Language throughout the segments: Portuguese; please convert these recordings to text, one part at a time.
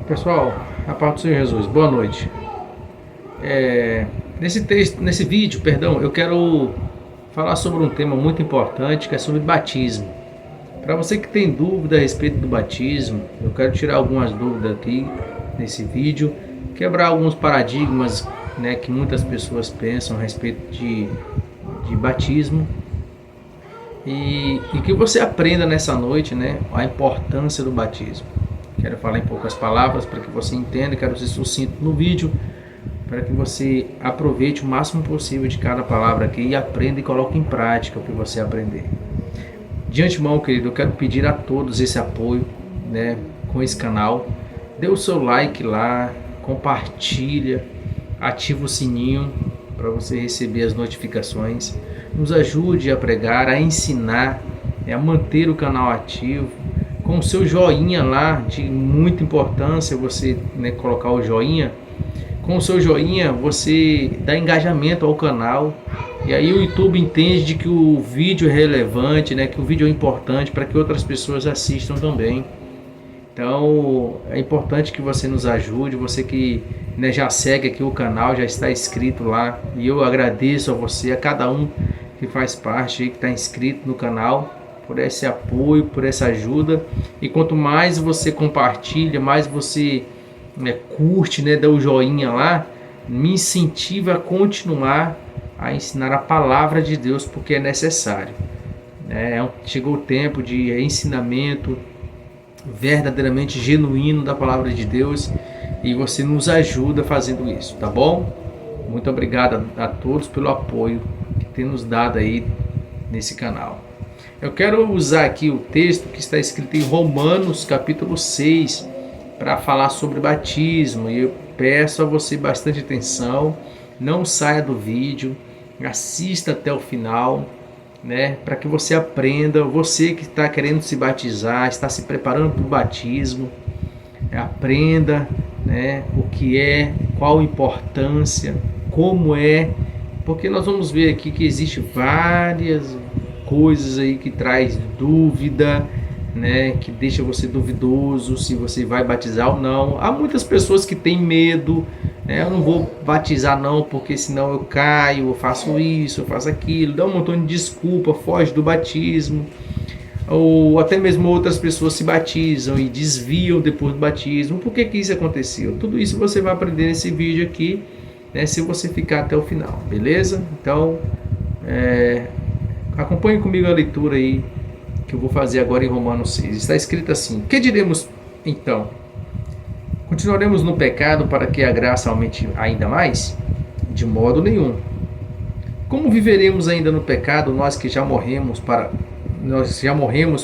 Pessoal, a paz do Senhor Jesus, boa noite. Nesse vídeo, eu quero falar sobre um tema muito importante, que é sobre batismo. Para você que tem dúvida a respeito do batismo, eu quero tirar algumas dúvidas aqui nesse vídeo, quebrar alguns paradigmas, né, que muitas pessoas pensam a respeito de batismo e que você aprenda nessa noite, né, a importância do batismo. Quero falar em poucas palavras para que você entenda, quero ser sucinto no vídeo, para que você aproveite o máximo possível de cada palavra aqui e aprenda e coloque em prática o que você aprender. De antemão, querido, eu quero pedir a todos esse apoio, né, com esse canal. Dê o seu like lá, compartilha, ativa o sininho para você receber as notificações. Nos ajude a pregar, a ensinar, a manter o canal ativo. Com o seu joinha lá, de muita importância você, né, colocar o joinha. Com o seu joinha você dá engajamento ao canal. E aí o YouTube entende de que o vídeo é relevante, né, que o vídeo é importante para que outras pessoas assistam também. Então é importante que você nos ajude, você que, né, já segue aqui o canal, já está inscrito lá. E eu agradeço a você, a cada um que faz parte aí, que está inscrito no canal, por esse apoio, por essa ajuda. E quanto mais você compartilha, mais você, né, curte, né, dá o joinha lá, me incentiva a continuar a ensinar a palavra de Deus, porque é necessário. Chegou o tempo de ensinamento verdadeiramente genuíno da palavra de Deus, e você nos ajuda fazendo isso, tá bom? Muito obrigado a todos pelo apoio que tem nos dado aí nesse canal. Eu quero usar aqui o texto que está escrito em Romanos capítulo 6 para falar sobre batismo, e eu peço a você bastante atenção, não saia do vídeo, assista até o final, né, para que você aprenda. Você que está querendo se batizar, está se preparando para o batismo, aprenda, né, o que é, qual a importância, como é, porque nós vamos ver aqui que existe várias coisas aí que traz dúvida, né, que deixa você duvidoso se você vai batizar ou não. Há muitas pessoas que têm medo, né, eu não vou batizar não, porque senão eu caio, eu faço isso, eu faço aquilo, dá um montão de desculpa, foge do batismo. Ou até mesmo outras pessoas se batizam e desviam depois do batismo. Por que que isso aconteceu? Tudo isso você vai aprender nesse vídeo aqui, né, se você ficar até o final, beleza? Então, acompanhe comigo a leitura aí que eu vou fazer agora em Romanos 6. Está escrito assim: que diremos então? Continuaremos no pecado para que a graça aumente ainda mais? De modo nenhum. Como viveremos ainda no pecado, nós que já morremos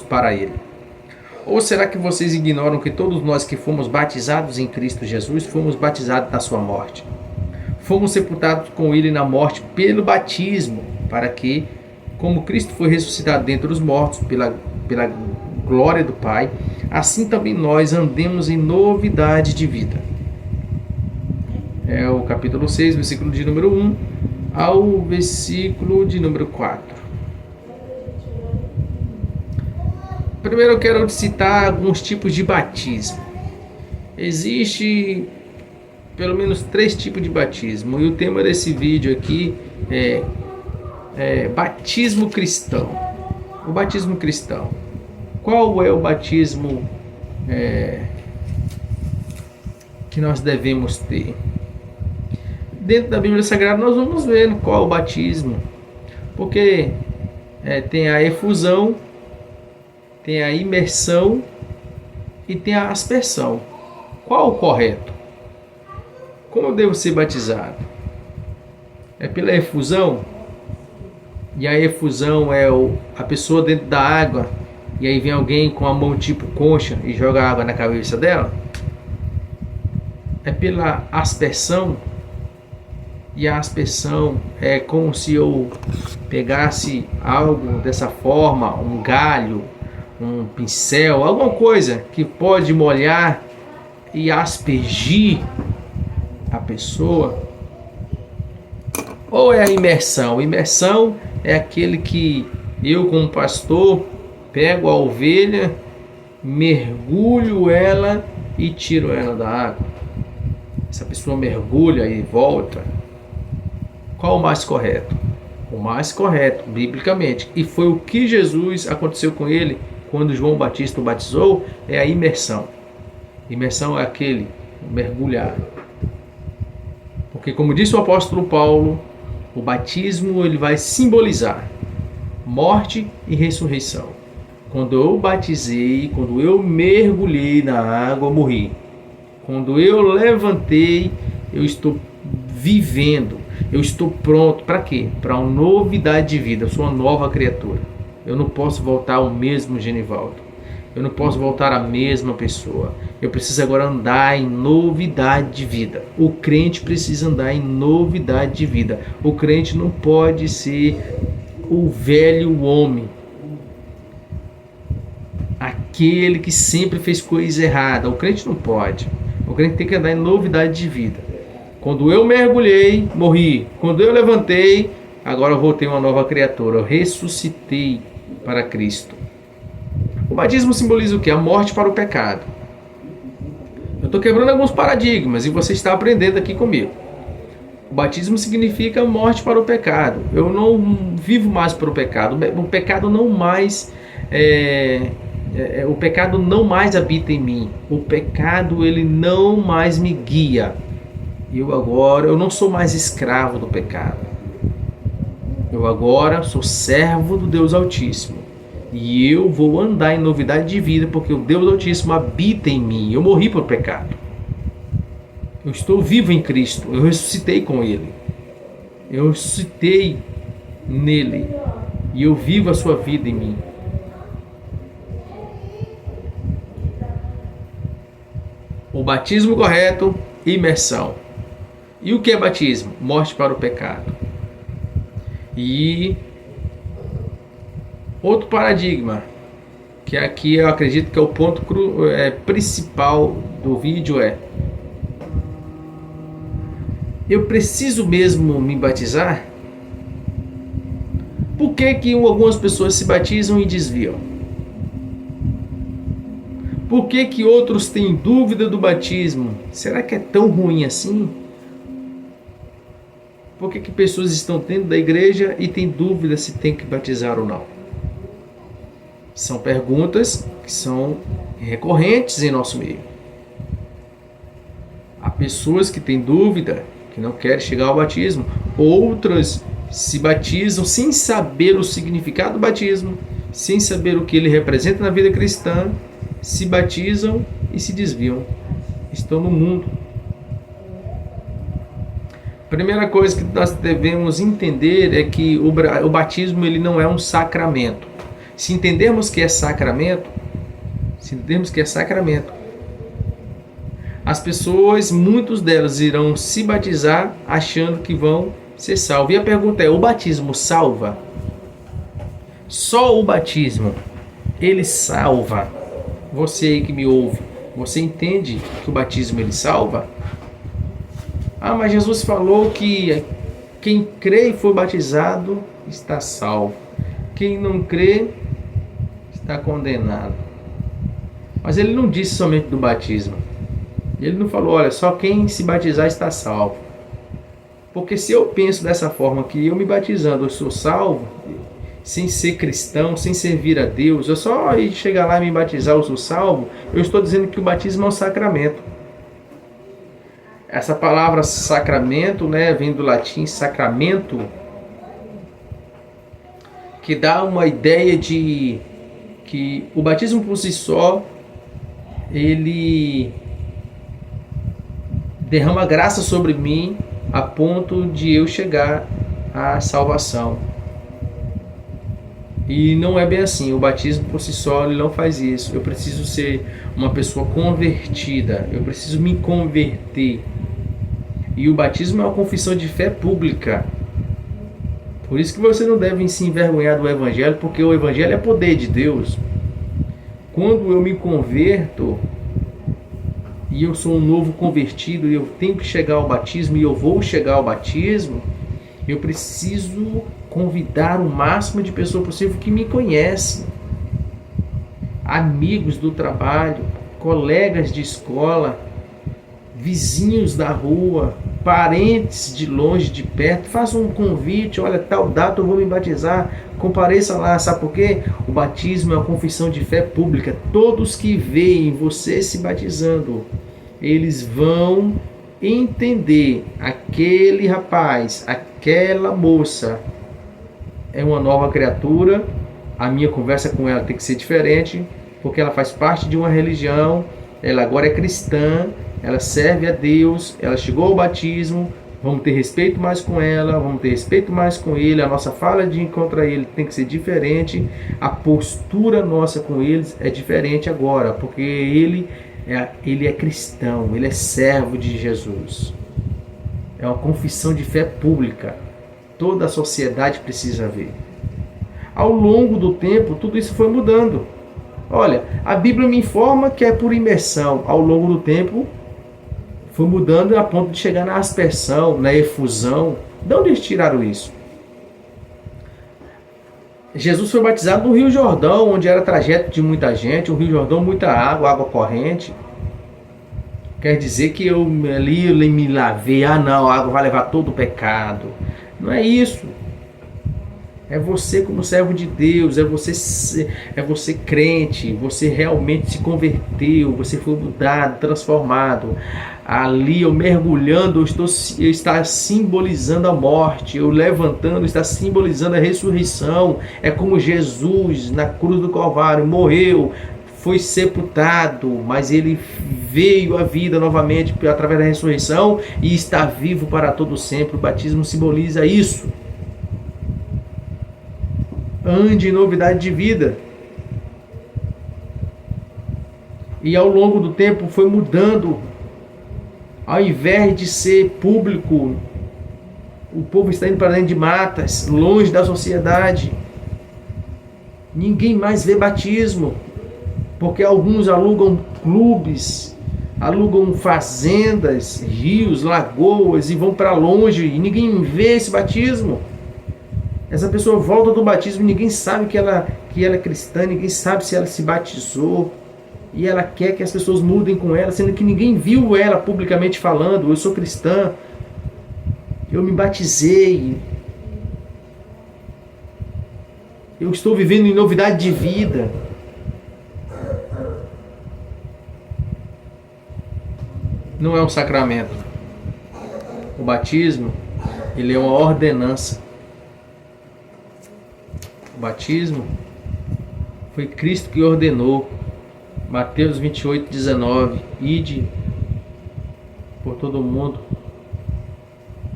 para ele? Ou será que vocês ignoram que todos nós que fomos batizados em Cristo Jesus fomos batizados na sua morte? Fomos sepultados com ele na morte pelo batismo, para que, como Cristo foi ressuscitado dentre os mortos pela glória do Pai, assim também nós andemos em novidade de vida. É o capítulo 6, versículo de número 1 ao versículo de número 4. Primeiro eu quero citar alguns tipos de batismo. Existe pelo menos 3 tipos de batismo, e o tema desse vídeo aqui é batismo cristão. O batismo cristão. Qual é o batismo que nós devemos ter? Dentro da Bíblia Sagrada nós vamos ver qual é o batismo, porque tem a efusão, tem a imersão e tem a aspersão. Qual o correto? Como eu devo ser batizado? É pela efusão? E a efusão é a pessoa dentro da água, e aí vem alguém com a mão tipo concha e joga água na cabeça dela? É pela aspersão? E a aspersão é como se eu pegasse algo dessa forma, um galho, um pincel, alguma coisa que pode molhar e aspergir a pessoa. Ou é a imersão? Imersão é aquele que eu, como pastor, pego a ovelha mergulho ela e tiro ela da água? Essa pessoa mergulha e volta. Qual o mais correto? O mais correto, biblicamente, e foi o que Jesus aconteceu com ele quando João Batista o batizou, é a imersão. Imersão é aquele mergulhar. Porque, como disse o apóstolo Paulo, o batismo ele vai simbolizar morte e ressurreição. Quando eu batizei, quando eu mergulhei na água, eu morri. Quando eu levantei, eu estou vivendo. Eu estou pronto para quê? Para uma novidade de vida. Eu sou uma nova criatura. Eu não posso voltar ao mesmo Genivaldo. Eu não posso voltar à mesma pessoa. Eu preciso agora andar em novidade de vida. O crente precisa andar em novidade de vida. O crente não pode ser o velho homem, aquele que sempre fez coisa errada. O crente não pode. O crente tem que andar em novidade de vida. Quando eu mergulhei, morri. Quando eu levantei, agora eu voltei uma nova criatura. Eu ressuscitei para Cristo. O batismo simboliza o quê? A morte para o pecado. Eu estou quebrando alguns paradigmas e você está aprendendo aqui comigo. O batismo significa morte para o pecado. Eu não vivo mais para o pecado. O pecado não mais o pecado não mais habita em mim. O pecado ele não mais me guia. Eu não sou mais escravo do pecado. Eu agora sou servo do Deus Altíssimo. E eu vou andar em novidade de vida porque o Deus Altíssimo habita em mim. Eu morri para o pecado. Eu estou vivo em Cristo. Eu ressuscitei com Ele. Eu ressuscitei nele. E eu vivo a sua vida em mim. O batismo correto, imersão. E o que é batismo? Morte para o pecado. E outro paradigma, que aqui eu acredito que é o ponto principal do vídeo eu preciso mesmo me batizar? Por que algumas pessoas se batizam e desviam? Por que outros têm dúvida do batismo? Será que é tão ruim assim? Por que pessoas estão dentro da igreja e têm dúvida se tem que batizar ou não? São perguntas que são recorrentes em nosso meio. Há pessoas que têm dúvida, que não querem chegar ao batismo. Outras se batizam sem saber o significado do batismo, sem saber o que ele representa na vida cristã, se batizam e se desviam. Estão no mundo. A primeira coisa que nós devemos entender é que o batismo ele não é um sacramento. Se entendermos que é sacramento, as pessoas, muitas delas irão se batizar achando que vão ser salvos. E a pergunta é, o batismo salva? Só o batismo, ele salva? Você aí que me ouve, você entende que o batismo ele salva? Ah, mas Jesus falou que quem crê e for batizado está salvo. Quem não crê está condenado. Mas ele não disse somente do batismo. Ele não falou, olha, só quem se batizar está salvo. Porque se eu penso dessa forma, que eu me batizando eu sou salvo, sem ser cristão, sem servir a Deus, eu só chegar lá e me batizar eu sou salvo, eu estou dizendo que o batismo é um sacramento. Essa palavra sacramento, vem do latim sacramento, que dá uma ideia de que o batismo por si só, ele derrama graça sobre mim a ponto de eu chegar à salvação. E não é bem assim. O batismo por si só ele não faz isso. Eu preciso ser uma pessoa convertida. Eu preciso me converter. E o batismo é uma confissão de fé pública. Por isso que você não deve se envergonhar do Evangelho, porque o Evangelho é poder de Deus. Quando eu me converto e eu sou um novo convertido e eu tenho que chegar ao batismo e eu vou chegar ao batismo, eu preciso convidar o máximo de pessoas possível que me conhecem. amigos do trabalho, colegas de escola, vizinhos da rua, parentes de longe, de perto, faça um convite, olha, tal data eu vou me batizar, compareça lá, sabe por quê? O batismo é uma confissão de fé pública. Todos que veem você se batizando, eles vão entender, aquele rapaz, aquela moça é uma nova criatura, a minha conversa com ela tem que ser diferente, porque ela faz parte de uma religião, ela agora é cristã, ela serve a Deus, ela chegou ao batismo, vamos ter respeito mais com ela, vamos ter respeito mais com ele, a nossa fala de contra ele tem que ser diferente, a postura nossa com eles é diferente agora, porque ele é cristão, ele é servo de Jesus. É uma confissão de fé pública, toda a sociedade precisa ver. Ao longo do tempo, tudo isso foi mudando. Olha, a Bíblia me informa que é por imersão. Ao longo do tempo, foi mudando a ponto de chegar na aspersão, na efusão. De onde eles tiraram isso? Jesus foi batizado no Rio Jordão, onde era trajeto de muita gente. O Rio Jordão, muita água, água corrente. Quer dizer que eu ali me lavei. Ah não, a água vai levar todo o pecado. Não é isso. É você como servo de Deus, é você crente, você realmente se converteu, você foi mudado, transformado. Ali eu mergulhando, eu está simbolizando a morte, eu levantando está simbolizando a ressurreição. É como Jesus na cruz do Calvário morreu, foi sepultado, mas ele veio à vida novamente através da ressurreição e está vivo para todo sempre. O batismo simboliza isso. Ande em novidade de vida. E ao longo do tempo foi mudando. Ao invés de ser público, o povo está indo para dentro de matas, longe da sociedade. Ninguém mais vê batismo, porque alguns alugam clubes, alugam fazendas, rios, lagoas e vão para longe e ninguém vê esse batismo. Essa pessoa volta do batismo e ninguém sabe que ela é cristã, ninguém sabe se ela se batizou. E ela quer que as pessoas mudem com ela, sendo que ninguém viu ela publicamente falando: eu sou cristã, eu me batizei, eu estou vivendo em novidade de vida. Não é um sacramento. O batismo, ele é uma ordenança. O batismo foi Cristo que ordenou. Mateus 28, 19. Ide por todo o mundo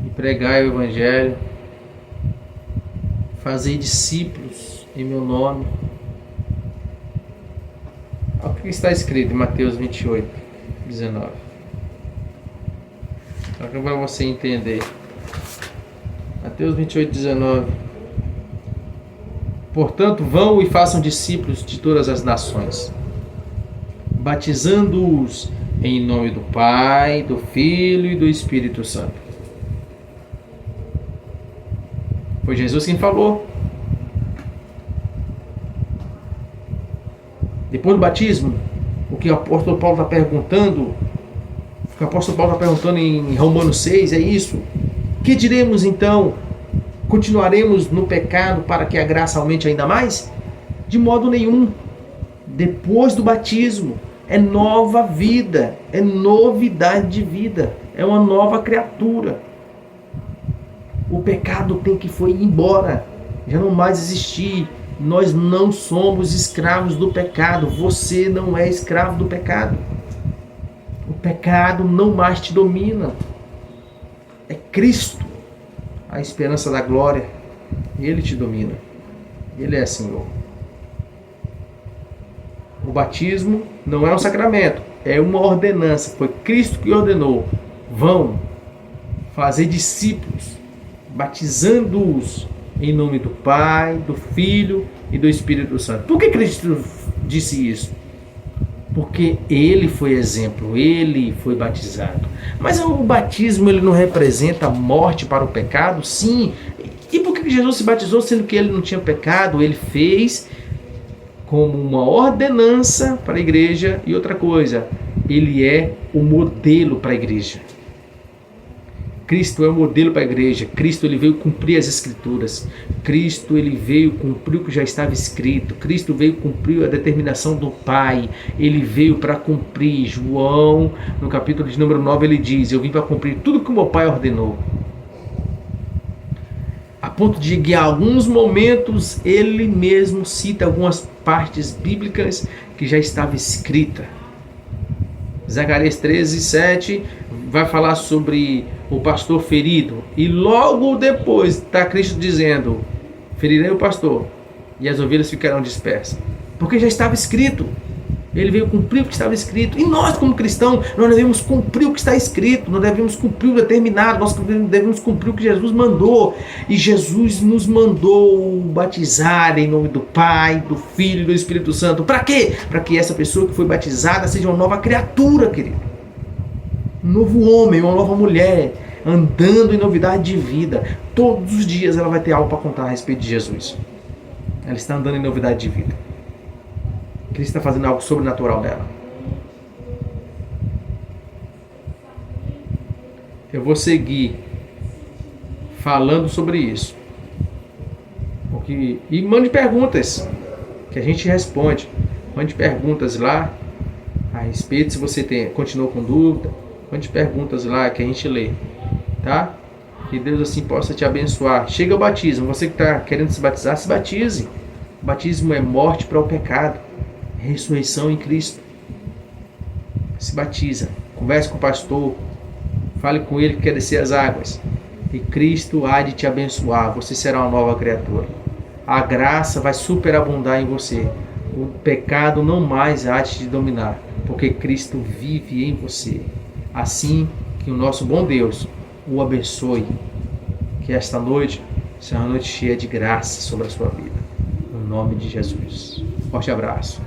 e pregai o Evangelho. Fazei discípulos em meu nome. Olha o que está escrito em Mateus 28, 19. Só que para você entender. Mateus 28, 19. Portanto, vão e façam discípulos de todas as nações, batizando-os em nome do Pai, do Filho e do Espírito Santo. Foi Jesus quem falou. Depois do batismo, o que o apóstolo Paulo está perguntando, o que o apóstolo Paulo está perguntando em Romanos 6 é isso. Que diremos então? Continuaremos no pecado para que a graça aumente ainda mais? De modo nenhum. Depois do batismo, é nova vida, é novidade de vida, é uma nova criatura. O pecado tem que foi embora, já não mais existir. Nós não somos escravos do pecado, você não é escravo do pecado. O pecado não mais te domina. É Cristo, a esperança da glória. Ele te domina. Ele é Senhor. O batismo não é um sacramento, é uma ordenança. Foi Cristo que ordenou. Vão fazer discípulos, batizando-os em nome do Pai, do Filho e do Espírito Santo. Por que Cristo disse isso? Porque ele foi exemplo, ele foi batizado. Mas o batismo ele não representa morte para o pecado? Sim. E por que Jesus se batizou sendo que ele não tinha pecado? Ele fez como uma ordenança para a igreja e outra coisa, ele é o modelo para a igreja. Cristo é o modelo para a igreja. Cristo ele veio cumprir as escrituras. Cristo ele veio cumprir o que já estava escrito. Cristo veio cumprir a determinação do Pai. Ele veio para cumprir. João, no capítulo de número 9, ele diz: eu vim para cumprir tudo que o meu Pai ordenou. A ponto de que em alguns momentos ele mesmo cita algumas partes bíblicas que já estava escrita. Zacarias 13:7 vai falar sobre o pastor ferido, e logo depois está Cristo dizendo: ferirei o pastor e as ovelhas ficarão dispersas, porque já estava escrito. Ele veio cumprir o que estava escrito, e nós como cristãos, nós devemos cumprir o que está escrito, nós devemos cumprir o determinado, nós devemos cumprir o que Jesus mandou, e Jesus nos mandou batizar em nome do Pai, do Filho e do Espírito Santo. Para quê? Para que essa pessoa que foi batizada seja uma nova criatura, querido, um novo homem, uma nova mulher, andando em novidade de vida. Todos os dias ela vai ter algo para contar a respeito de Jesus. Ela está andando em novidade de vida. Cristo está fazendo algo sobrenatural nela. Eu vou seguir falando sobre isso. E mande perguntas que a gente responde. Mande perguntas lá a respeito, se você continua com dúvida. Mande perguntas lá que a gente lê. Tá? Que Deus assim possa te abençoar. Chega ao batismo. Você que está querendo se batizar, se batize. O batismo é morte para o pecado, ressurreição em Cristo. Se batiza. Converse com o pastor. Fale com ele que quer descer as águas. E Cristo há de te abençoar. Você será uma nova criatura. A graça vai superabundar em você. O pecado não mais há de te dominar, porque Cristo vive em você. Assim que o nosso bom Deus o abençoe. Que esta noite seja uma noite cheia de graça sobre a sua vida. No nome de Jesus. Forte abraço.